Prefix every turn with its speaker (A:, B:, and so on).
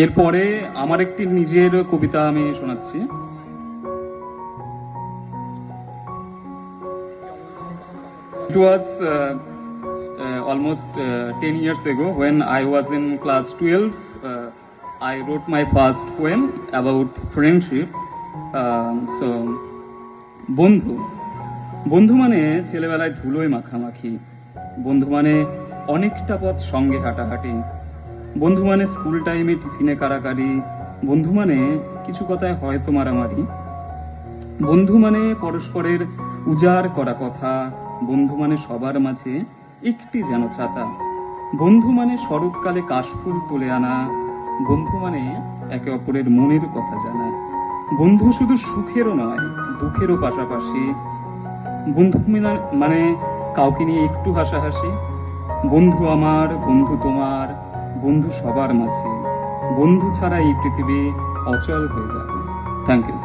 A: এরপরে আমার একটি নিজের কবিতা আমি শোনাচ্ছি। It was almost 10 years ago when I was in class 12. I wrote my first poem about friendship. So, বন্ধু বন্ধু মানে ছেলেবেলায় ধুলোয় মাখামাখি, বন্ধু মানে অনেকটা পথ সঙ্গে হাঁটাহাঁটি, বন্ধু মানে স্কুল টাইমে টিফিনে কারাকারি, বন্ধু মানে কিছু কথায় হয়তো মারামারি, বন্ধু মানে পরস্পরের উজাড় করা কথা, বন্ধু মানে সবার মাঝে একটি যেন ছাতা, বন্ধু মানে শরৎকালে কাশফুল তুলে আনা, বন্ধু মানে একে অপরের মনের কথা জানা, বন্ধু শুধু সুখেরও নয় দুঃখেরও পাশাপাশি, বন্ধু মানে কাউকে নিয়ে একটু হাসাহাসি, বন্ধু আমার বন্ধু তোমার বন্ধু সবার মাঝে, বন্ধু ছাড়া এই পৃথিবী অচল হয়ে যাবে। Thank you.